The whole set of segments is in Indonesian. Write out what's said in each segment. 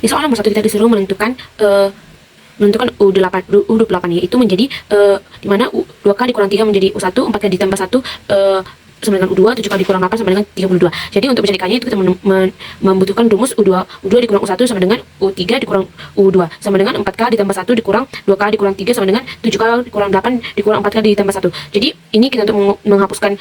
Di soal nomor 1 kita disuruh menentukan U8 yaitu menjadi di mana U2K dikurang 3 menjadi U1, 4K ditambah 1 sama dengan U2, 7 kali dikurang 8 sama dengan 32. Jadi untuk mencarikannya itu kita membutuhkan rumus U2 dikurang U1 sama dengan U3 dikurang U2 sama dengan 4K ditambah 1 dikurang 2K dikurang 3 sama dengan 7K dikurang 8 dikurang 4K ditambah 1. Jadi ini kita untuk menghapuskan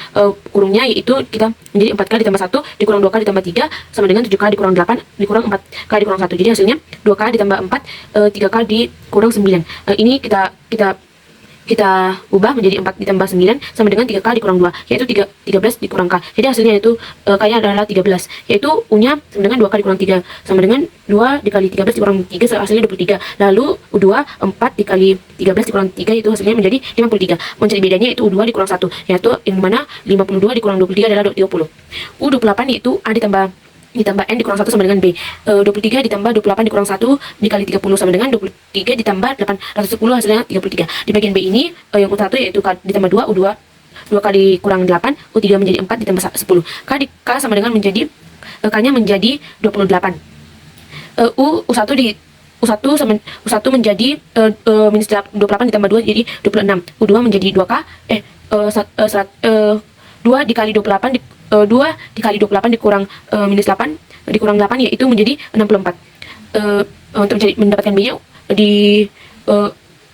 kurungnya, yaitu kita menjadi 4K ditambah 1 dikurang 2K ditambah 3 sama dengan 7K dikurang 8 dikurang 4K dikurang 1. Jadi hasilnya 2K ditambah 4, 3K dikurang 9. Ini kita ubah menjadi 4 ditambah 9 sama dengan 3K dikurang 2, yaitu 13 dikurang K. Jadi hasilnya itu K-nya adalah 13, yaitu U-nya sama dengan 2K dikurang 3 sama dengan 2 dikali 13 dikurang 3, hasilnya 23. Lalu U2 4 dikali 13 dikurang 3 itu hasilnya menjadi 53. Mencari bedanya itu U2 dikurang 1, yaitu yang mana 52 dikurang 23 adalah 30. U28 yaitu A ditambah N dikurang 1 sama dengan B. 23 ditambah 28 dikurang 1 dikali 30 sama dengan 23 ditambah 810 hasilnya 33. Di bagian B ini yang U1 yaitu K ditambah 2, U2 2 kali kurang 8, U3 menjadi 4 ditambah 10. K sama dengan menjadi K-nya menjadi 28. U1 menjadi minus 28 ditambah 2 jadi 26. U2 menjadi 2K 2 dikali 28 2 dikali 28 dikurang minus 8 dikurang 8 yaitu menjadi 64. Untuk mendapatkan B-nya di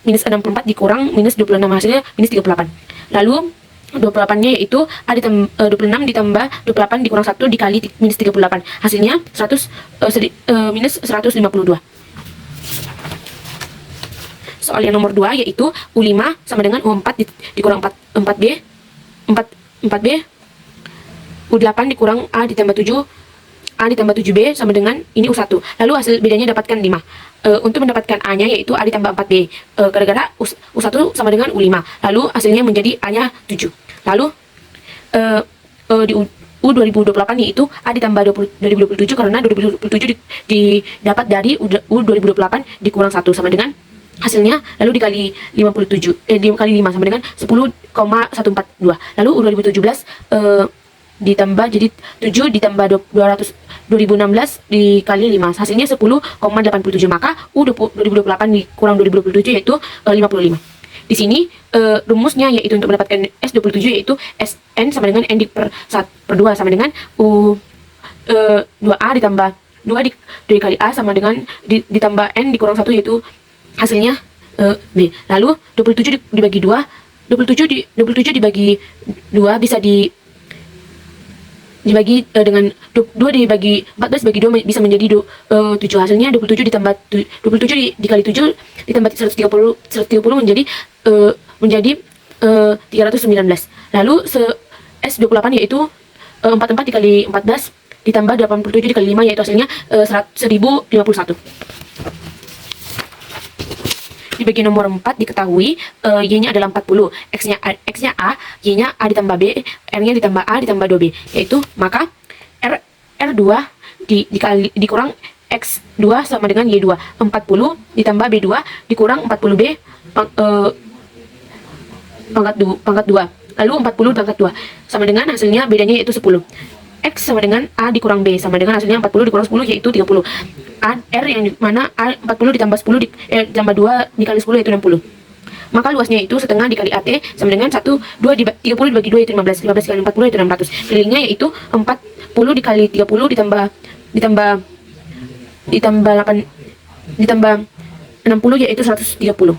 minus 64 dikurang minus 26 hasilnya minus 38. Lalu 28-nya yaitu A ditambah 26 ditambah 28 dikurang 1 dikali minus 38 hasilnya 100 minus 152. Soal yang nomor 2 yaitu U5 sama dengan U4 dikurang 4B U8 dikurang A ditambah 7B sama dengan ini U1. Lalu hasil bedanya dapatkan 5. Untuk mendapatkan A-nya yaitu A ditambah 4B. Gara-gara U1 sama dengan U5. Lalu hasilnya menjadi A-nya 7. Lalu di U2028 yaitu A ditambah 2027 karena 2027 didapat dari U2028 dikurang 1 sama dengan hasilnya lalu dikali 57 dikali 5 sama dengan 10,142. Lalu U2017 ditambah jadi 7 ditambah 2016 dikali 5 hasilnya 10,87, maka U2028 dikurang 2027 yaitu 55. Di sini rumusnya yaitu untuk mendapatkan S27 yaitu Sn sama dengan N per 2 sama dengan U2A ditambah 2 dikali A sama dengan ditambah N dikurang 1 yaitu hasilnya B. Lalu 27 dibagi 2 27 dibagi 2 bisa dibagi dengan 2 dibagi 14 bagi 2 bisa menjadi 7. Hasilnya 27 ditambah 27 dikali 7 ditambah 130 menjadi 319. Lalu S28 yaitu 44 dikali 14 ditambah 87 dikali 5 yaitu hasilnya 1051. Di bagian nomor 4 diketahui Y-nya adalah 40, X-nya A, Y-nya A ditambah B, R-nya ditambah A ditambah 2B, yaitu maka R2 dikurang X2 sama dengan Y2. 40 ditambah B2 dikurang 40B pangkat 2. Lalu 40 pangkat 2 sama dengan hasilnya bedanya yaitu 10. X sama dengan A dikurang B sama dengan hasilnya 40 dikurang 10 yaitu 30. R yang mana A 40 ditambah 10 ditambah 2 dikali 10 yaitu 60. Maka luasnya itu setengah dikali AT sama dengan 30 dibagi 2 yaitu 15 dikali 40 yaitu 600. Pilihnya yaitu 40 dikali 30 ditambah 60 yaitu 130.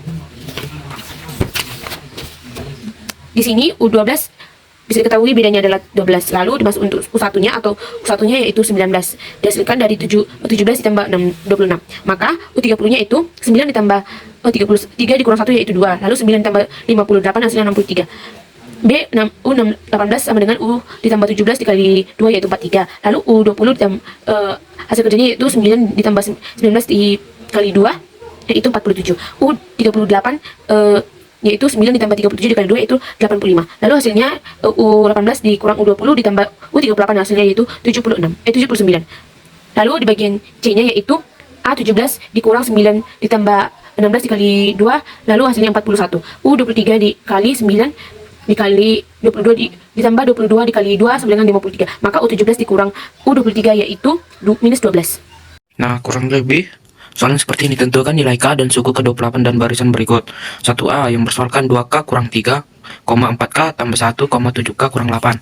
Di sini U12 bisa diketahui bedanya adalah 12. Lalu dimasuk untuk U1-nya atau U1-nya yaitu 19. Dihasilkan dari 17 ditambah 26. Maka U30-nya itu 9 ditambah 33 dikurang 1 yaitu 2. Lalu 9 ditambah 58 hasilnya 63. U18 sama dengan U ditambah 17 dikali 2 yaitu 43. Lalu U20 hasil kerjanya yaitu 9 ditambah 19 dikali 2 yaitu 47. U38 yaitu 9 ditambah 37 dikali 2 yaitu 85. Lalu hasilnya U18 dikurang U20 ditambah U38 hasilnya yaitu 79. Lalu di bagian C-nya yaitu A17 dikurang 9 ditambah 16 dikali 2 lalu hasilnya 41. U23 dikali 9 dikali 22 ditambah 22 dikali 2 sama dengan 53. Maka U17 dikurang U23 yaitu minus 12. Nah, kurang lebih soalnya seperti ini. Tentukan nilai K dan suku ke-28 dan barisan berikut. 1A yang bersoalkan 2K kurang 3, 4K tambah 1, 7K kurang 8.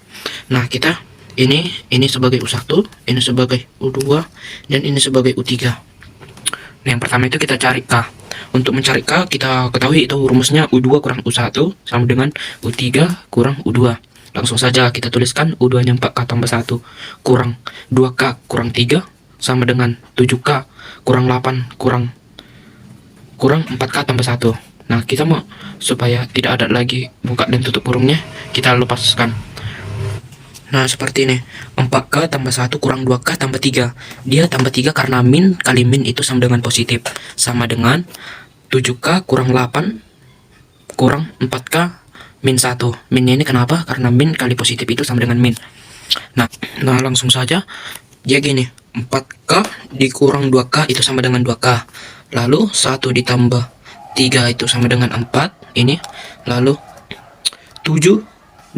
Nah, kita ini sebagai U1, ini sebagai U2, dan ini sebagai U3. Nah, yang pertama itu kita cari K. Untuk mencari K, kita ketahui itu rumusnya U2 kurang U1 sama dengan U3 kurang U2. Langsung saja kita tuliskan U2-nya 4K tambah 1 kurang 2K kurang 3 sama dengan 7K kurang 8 kurang 4K tambah 1. Nah, kita mau supaya tidak ada lagi buka dan tutup kurungnya, kita lepaskan. Nah, seperti ini. 4K tambah 1 kurang 2K tambah 3. Dia tambah 3 karena min kali min itu sama dengan positif. Sama dengan 7K kurang 8 kurang 4K min 1. Minnya ini kenapa? Karena min kali positif itu sama dengan min. Nah langsung saja. Dia gini. 4K dikurang 2K itu sama dengan 2K. Lalu 1 ditambah 3 itu sama dengan 4. Ini. Lalu 7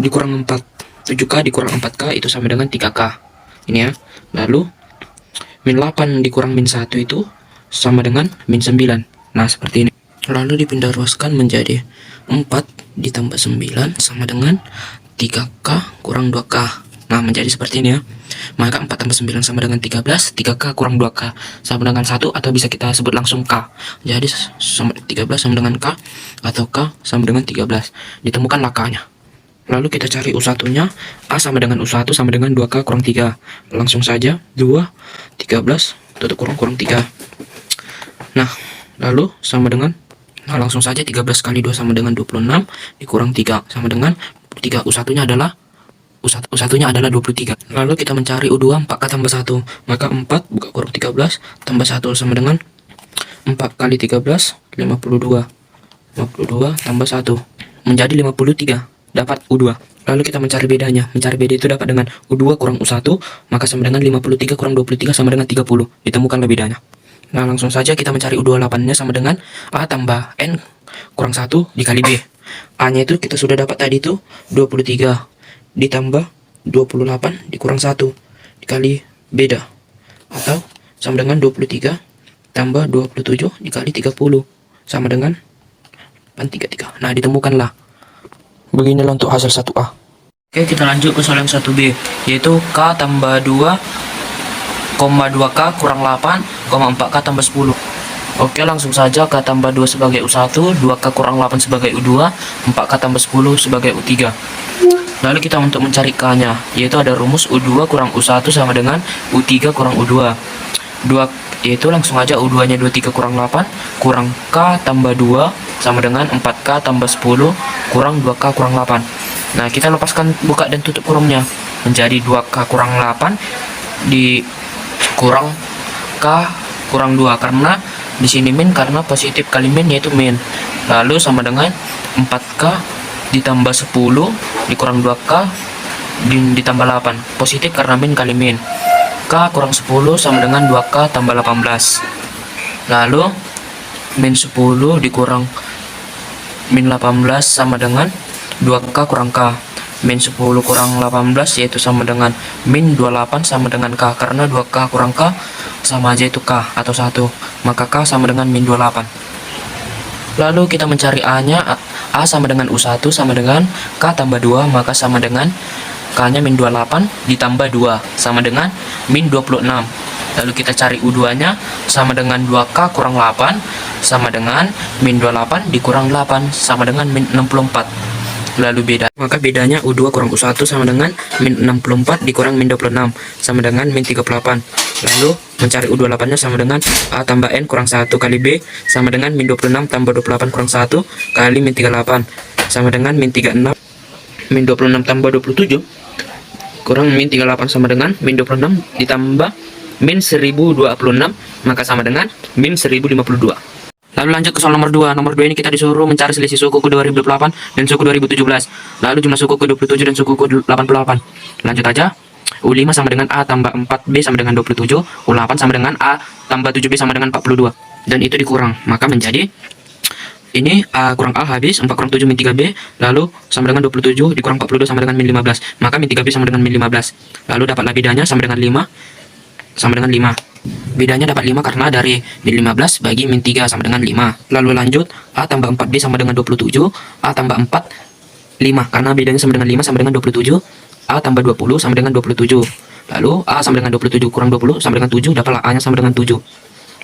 dikurang 4. 7K dikurang 4K itu sama dengan 3K. Ini ya. Lalu min 8 dikurang min 1 itu sama dengan min 9. Nah, seperti ini. Lalu dipindah ruaskan menjadi 4 ditambah 9 sama dengan 3K kurang 2K. Nah, menjadi seperti ini ya. Maka 4 tambah 9 sama dengan 13, 3K kurang 2K sama dengan 1, atau bisa kita sebut langsung K. Jadi 13 sama dengan K, atau K sama dengan 13. Ditemukanlah K-nya. Lalu kita cari U1-nya. A sama dengan U1 sama dengan 2K kurang 3. Langsung saja 2, 13, tutup kurung 3. Nah, lalu sama dengan, langsung saja 13 kali 2 sama dengan 26, dikurang 3 sama dengan 3. U1-nya adalah U1-nya adalah 23. Lalu kita mencari U2, 4K tambah 1. Maka 4 buka kurung 13 tambah 1 sama dengan 4 kali 13, 52. 52 tambah 1 menjadi 53. Dapat U2. Lalu kita mencari bedanya. Mencari beda itu dapat dengan U2 kurang U1, maka sama dengan 53 kurang 23 sama dengan 30. Ditemukanlah bedanya. Nah, langsung saja kita mencari U28-nya sama dengan A tambah N kurang 1 dikali B. A-nya itu kita sudah dapat tadi itu 23 ditambah 28 dikurang 1 dikali beda. Atau sama dengan 23 tambah 27 dikali 30 sama dengan 33. Nah, ditemukanlah. Beginilah untuk hasil 1A. Oke, kita lanjut ke soal yang 1B, yaitu K tambah 2, 2K kurang 8, 4K tambah 10. Oke, langsung saja. K tambah 2 sebagai U1, 2K kurang 8 sebagai U2, 4K tambah 10 sebagai U3. Lalu kita untuk mencari K-nya, yaitu ada rumus U2 kurang U1 sama dengan U3 kurang U2. Yaitu langsung aja U2-nya 23 kurang 8 kurang K tambah 2 sama dengan 4K tambah 10 kurang 2K kurang 8. Nah, kita lepaskan buka dan tutup kurungnya menjadi 2K kurang 8 dikurang K kurang 2, karena di sini min karena positif kali min yaitu min. Lalu sama dengan 4K ditambah 10 dikurang 2K ditambah 8, positif karena min kali min. K kurang 10 sama dengan 2K tambah 18. Lalu min 10 dikurang min 18 sama dengan 2K kurang K. Min 10 kurang 18 yaitu sama dengan min 28 sama dengan K, karena 2K kurang K sama aja itu K atau 1, maka K sama dengan min 28. Lalu kita mencari A-nya. A sama dengan U1 sama dengan K tambah 2, maka sama dengan K-nya min 28 ditambah 2 sama dengan min 26. Lalu kita cari U2-nya sama dengan 2K kurang 8 sama dengan min 28 dikurang 8 sama dengan min 64. Lalu beda, maka bedanya U2 kurang U1 sama dengan min 64 dikurang min 26 sama dengan min 38. Lalu mencari U28-nya sama dengan A tambah N kurang 1 kali B sama dengan min 26 tambah 28 kurang 1 kali min 38 sama dengan min 36. Min 26 tambah 27 kurang min 38 sama dengan min 26 ditambah min 1026, maka sama dengan min 1052. Lalu lanjut ke soal nomor 2. Nomor 2 ini kita disuruh mencari selisih suku ke 2028 dan suku 2017. Lalu jumlah suku ke 27 dan suku ke 88. Lanjut aja. U5 sama dengan A tambah 4B sama dengan 27. U8 sama dengan A tambah 7B sama dengan 42. Dan itu dikurang. Maka menjadi ini A kurang A habis, 4 kurang 7 min 3B. Lalu sama dengan 27 dikurang 42 sama dengan min 15. Maka min 3B sama dengan min 15. Lalu dapatlah bedanya sama dengan 5. Sama dengan 5. Bedanya dapat 5 karena dari min 15 bagi min 3 sama dengan 5. Lalu lanjut, A tambah 4B sama dengan 27, A tambah 4, 5. Karena bedanya sama dengan 5 sama dengan 27, A tambah 20 sama dengan 27. Lalu A sama dengan 27 kurang 20 sama dengan 7, dapatlah A nya sama dengan 7.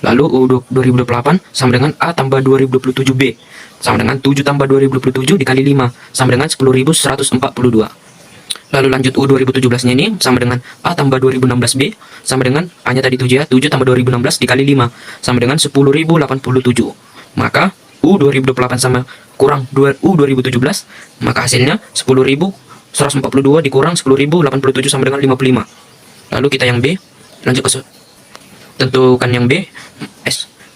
Lalu U 2028 sama dengan A tambah 2027B sama dengan 7 tambah 2027 dikali 5 sama dengan 10.142. Lalu lanjut U 2017-nya ini sama dengan A tambah 2016B sama dengan A-nya tadi 7 ya, 7 tambah 2016 dikali 5 sama dengan 10.087. Maka U 2028 sama kurang U 2017, maka hasilnya 10.142 dikurang 10.087 sama dengan 55. Lalu kita yang B, lanjut ke tentukan yang B.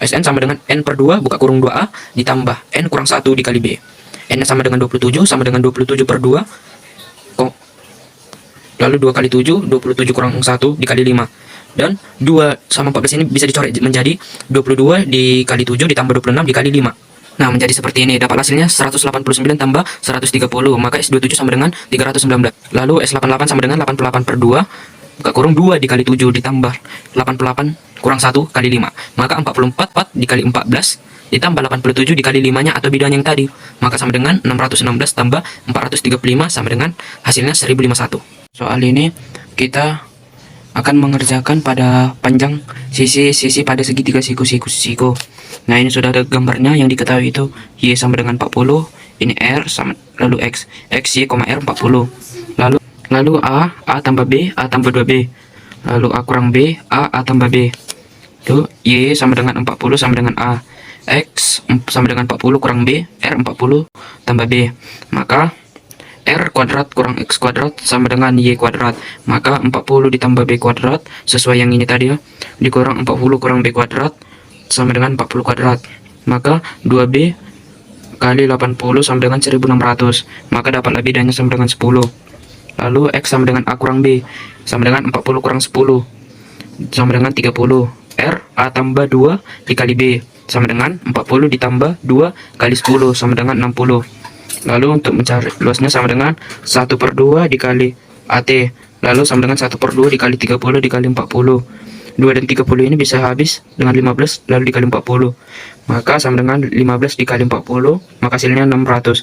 Sn sama dengan N per 2 buka kurung 2A ditambah N kurang 1 dikali B. N sama dengan 27 sama dengan 27 per 2. Lalu 2 kali 7, 27 kurang 1 dikali 5. Dan 2 sama 14 ini bisa dicoret menjadi 22 dikali 7 ditambah 26 dikali 5. Nah, menjadi seperti ini. Dapat hasilnya 189 tambah 130. Maka S27 sama dengan 319. Lalu S88 sama dengan 88 per 2. Buka kurung 2 dikali 7 ditambah 88 kurang 1 kali 5. Maka 44 dikali 14 ditambah 87 dikali 5-nya atau bidang yang tadi. Maka sama dengan 616 tambah 435 sama dengan hasilnya 1051. Soal ini kita akan mengerjakan pada panjang sisi pada segitiga siku. Nah, ini sudah ada gambarnya. Yang diketahui itu Y sama dengan 40, ini R sama lalu X Y, R 40. Lalu A tambah B, A tambah 2B. Lalu A kurang B, A tambah B. Lalu Y sama dengan 40 sama dengan A. X sama dengan 40 kurang B, R 40 tambah B. Maka R kuadrat kurang X kuadrat sama dengan Y kuadrat. Maka 40 ditambah B kuadrat sesuai yang ini tadi ya, dikurang 40 kurang B kuadrat sama dengan 40 kuadrat. Maka 2B kali 80 sama dengan 1600. Maka dapatlah bedanya sama dengan 10. Lalu X sama dengan A kurang B sama dengan 40 kurang 10 sama dengan 30. R A tambah 2 dikali B sama dengan 40 ditambah 2 kali 10 sama dengan 60. Lalu untuk mencari luasnya sama dengan 1 per 2 dikali AT. Lalu sama dengan 1 per 2 dikali 30 dikali 40. 2 dan 30 ini bisa habis dengan 15 lalu dikali 40. Maka sama dengan 15 dikali 40, maka hasilnya 600.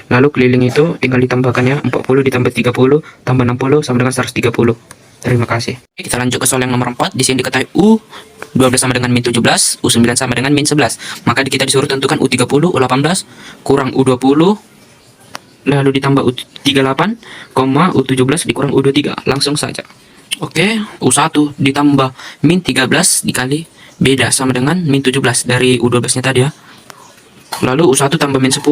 Lalu keliling itu tinggal ditambahkannya 40 ditambah 30 tambah 60 sama dengan 130. Terima kasih. Kita lanjut ke soal yang nomor 4. Di sini diketahui U12 sama dengan min 17, U9 sama dengan min 11. Maka kita disuruh tentukan U30, U18 kurang U20 lalu ditambah U38, U17 dikurang U23. Langsung saja. Oke, U1 ditambah min 13 dikali beda sama dengan min 17 dari U12 nya tadi ya. Lalu U1 tambah min 10,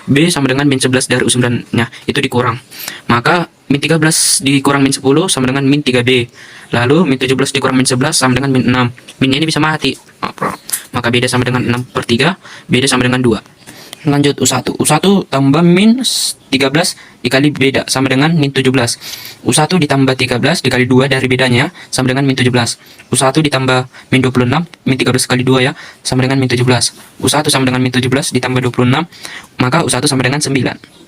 B sama dengan min 11 dari U9 nya, itu dikurang. Maka min 13 dikurang min 10 sama dengan min 3B. Lalu min 17 dikurang min 11 sama dengan min 6. Min ini bisa mati. Maka beda sama dengan 6 per 3, beda sama dengan 2. Lanjut U1 tambah min 13 dikali beda sama dengan min 17. U1 ditambah 13 dikali 2 dari bedanya sama dengan min 17. U1 ditambah min 26, min 13 kali 2 ya, sama dengan min 17. U1 sama dengan min 17 ditambah 26, maka U1 sama dengan 9.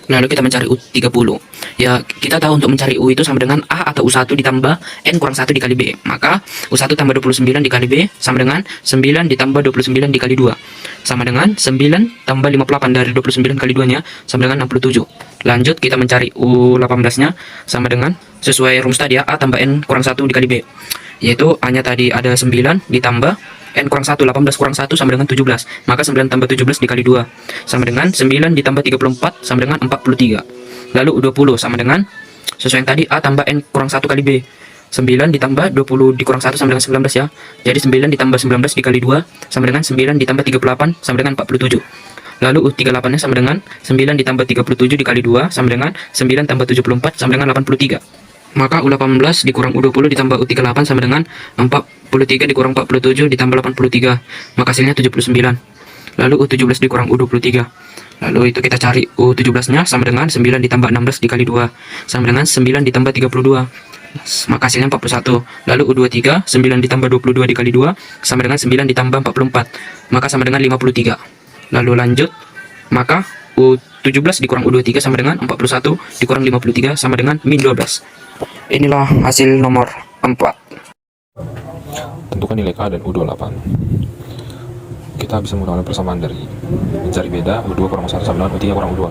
Lalu kita mencari U30. Ya, kita tahu untuk mencari U itu sama dengan A atau U1 ditambah N kurang 1 dikali B. Maka U1 tambah 29 dikali B sama dengan 9 ditambah 29 dikali 2. Sama dengan 9 tambah 58 dari 29 kali 2-nya sama dengan 67. Lanjut kita mencari U18-nya sama dengan sesuai rumus tadi ya, A tambah N kurang 1 dikali B. Yaitu A-nya tadi ada 9 ditambah N kurang 1, 18 kurang 1 sama dengan 17. Maka 9 tambah 17 dikali 2 sama dengan 9 ditambah 34 sama dengan 43. Lalu U20 sama dengan sesuai yang tadi, A tambah N kurang 1 kali B. 9 ditambah 20 dikurang 1 sama dengan 19 ya. Jadi 9 ditambah 19 dikali 2 sama dengan 9 ditambah 38 sama dengan 47. Lalu U38 nya sama dengan 9 ditambah 37 dikali 2 sama dengan 9 tambah 74 sama dengan 83. Maka U18 dikurang U20 ditambah U38 sama dengan 43 dikurang 47 ditambah 83. Maka hasilnya 79. Lalu U17 dikurang U23. Lalu itu kita cari U17 nya sama dengan 9 ditambah 16 dikali 2 sama dengan 9 ditambah 32. Maka hasilnya 41. Lalu U23 9 ditambah 22 dikali 2 sama dengan 9 ditambah 44. Maka sama dengan 53. Lalu lanjut, maka U17 dikurang U23 sama dengan 41 dikurang 53 sama dengan min 12. Inilah hasil nomor 4. Tentukan nilai K dan U28. Kita bisa menggunakan persamaan dari mencari beda U2 kurang U1 sama dengan U3 kurang U2.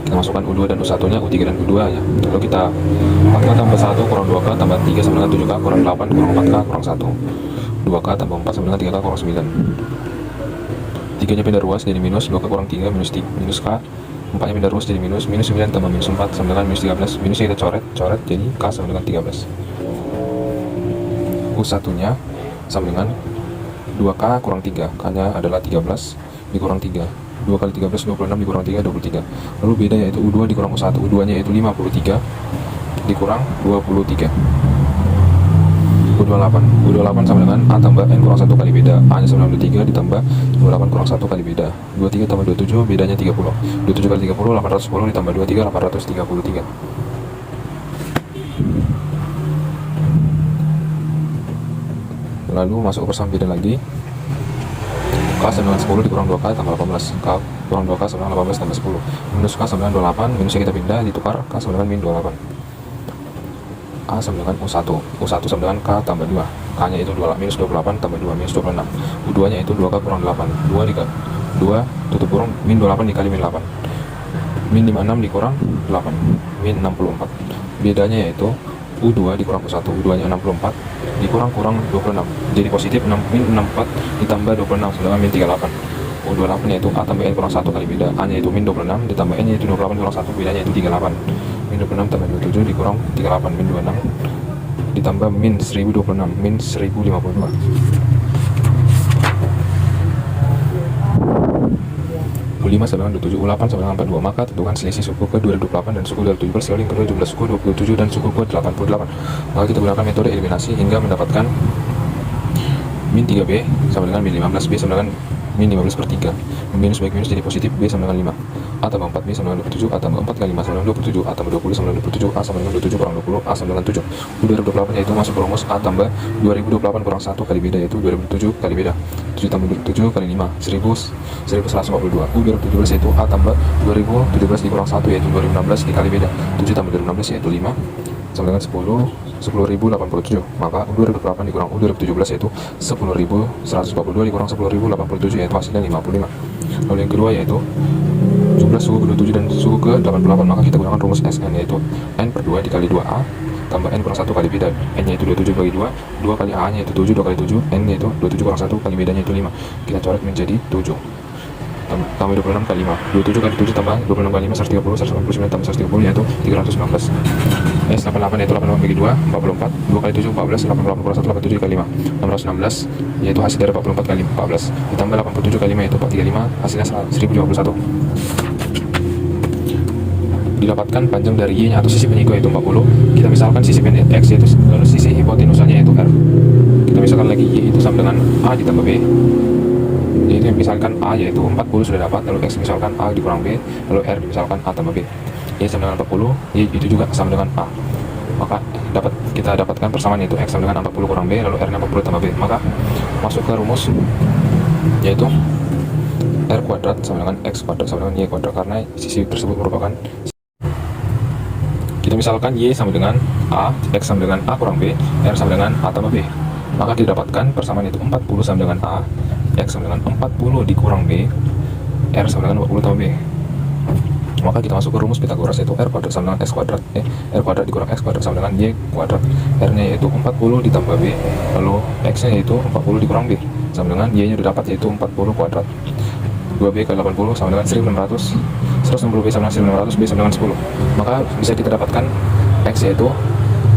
Kita masukkan U2 dan U1 nya, U3 dan U2 ya. Lalu kita 4K tambah 1 kurang 2K tambah 3 sama dengan 7K kurang 8 kurang 4K kurang 1. 2K tambah 4 sama dengan 3K kurang 9. 3 nya pindah ruas jadi minus, 2K kurang 3 minus K. 4 nya pindah ruas jadi minus 9 tambah minus 4 sama dengan minus 13. Minusnya kita coret jadi K sama dengan 13. U1 nya sama dengan 2K kurang 3, K nya adalah 13 dikurang 3, 2 kali 13 26 dikurang 3 23. Lalu beda yaitu U2 dikurang U1, U2 nya yaitu 53 dikurang 23. U28 sama dengan A tambah N kurang 1 kali beda, A nya sama dengan 23 ditambah 28 kurang 1 kali beda, 23 tambah 27 bedanya 30, 27 kali 30 810 ditambah 23 833. Lalu masuk ke persamaan beda lagi. K sama dengan 10 dikurang 2K tambah 18, K kurang 2K sama dengan 18 tambah 10, minus K sama dengan 28, minusnya kita pindah ditukar, K sama dengan min 28. A sama dengan U1 sama dengan K tambah 2, K nya itu minus 28 tambah 2 minus 26, U2 nya itu 2K kurang 8, 2 tutup kurung min 28 dikali min 8, min 56 dikurang 8, min 64. Bedanya yaitu U2 dikurang U1, U2 nya 64 dikurang 26, jadi positif min 64 ditambah 26 sedangkan min 38. U28 yaitu A tambah N kurang 1 kali beda, A nya itu min 26 ditambah N nya itu 28 kurang 1 bedanya itu 38. Min 26 tambah 27 dikurang 38, min 26 ditambah min 1026, min 1052. U5 sama dengan 27, U8 sama dengan 42. Maka tentukan selisih suku ke 228 dan suku 217 kali kedua jumlah suku 27 dan suku ke 88. Maka kita gunakan metode eliminasi hingga mendapatkan min 3B sama dengan min 15, B sama dengan min 15 per 3. Minus baik minus jadi positif, B sama dengan 5. A tambah 4, B sama dengan 27, A tambah 4 kali 5 sama dengan 27, A tambah 20 sama dengan 27, A sama dengan 27 kurang 20, A sama dengan 7. U2028 yaitu masuk ke rumus A tambah 2028 kurang 1 kali beda yaitu 2007 kali beda. 7 tambah 7 kali 5, 1142. U2017 yaitu A tambah 2017 dikurang 1 yaitu 2016 dikali beda. 7 tambah 2016 yaitu 5 sama dengan 10.087. Maka U2008 dikurang U2017 yaitu 10.142 dikurang 10.087 yaitu hasilnya 55. Lalu yang kedua yaitu jumlah suku ke-27 dan suku ke-88. Maka kita gunakan rumus SN yaitu N per 2 dikali 2A tambah N kurang 1 kali beda. N nya itu 27 bagi 2, 2 kali A nya itu 7, 2 kali 7, N nya itu 27 kurang 1 kali bedanya itu 5. Kita coret menjadi 7 tambah 26 kali 5, 27 kali 7 tambah 26 kali 5, 130, 189 tambah 130 yaitu 319. S88 yaitu 88 bagi 2, 44, 2 kali 7, 14, 88 kurang 1, 87 kali 5, 616 yaitu hasil dari 44 kali 14 ditambah 87 kali 5 yaitu 435, hasilnya 1051. Didapatkan panjang dari Y nya atau sisi penyiku yaitu 40. Kita misalkan sisi pendek X yaitu lalu sisi hipotenusanya yaitu R. Kita misalkan lagi Y itu sama dengan A ditambah B, yaitu misalkan A yaitu 40 sudah dapat, lalu X misalkan A dikurang B, lalu R misalkan A tambah B. Y sama dengan 40, Y itu juga sama dengan A. Maka kita dapatkan persamaan yaitu X sama dengan 40 kurang B, lalu R 40 tambah B. Maka masuk ke rumus yaitu R kuadrat sama dengan X kuadrat sama dengan Y kuadrat, karena sisi tersebut merupakan, kita misalkan Y sama dengan A, X sama dengan A kurang B, R sama dengan A tambah B. Maka didapatkan persamaan itu 40 sama dengan A, X sama dengan 40 dikurang B, R sama dengan 40 tambah B. Maka kita masuk ke rumus Pythagoras yaitu R kuadrat sama dengan X kuadrat, R kuadrat dikurang X kuadrat sama dengan Y kuadrat. R nya yaitu 40 ditambah B, lalu X nya yaitu 40 dikurang B sama dengan Y nya didapat yaitu 40 kuadrat. 2B kali 80 sama dengan 1600, 160B sama dengan 1600, B sama dengan 10. Maka bisa kita dapatkan X yaitu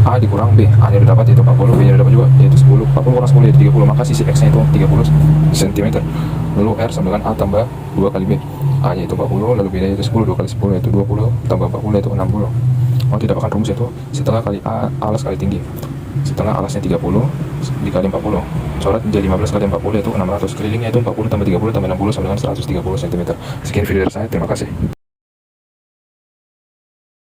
A dikurang B, A nya didapat yaitu 40, B nya didapat juga yaitu 10, 40 kurang 10 yaitu 30, maka sisi X nya itu 30 cm. Lalu R sama dengan A tambah 2 kali B, A nya itu 40, lalu B nya itu 10, 2 kali 10 yaitu 20, tambah 40 yaitu 60. Maka didapatkan rumus itu setengah kali A, alas kali tinggi. Setengah alasnya 30 dikali 40, coret menjadi 15 kali 40 yaitu 600, kelilingnya itu 40 tambah 30 tambah 60 sama dengan 130 cm. Sekian video dari saya, terima kasih.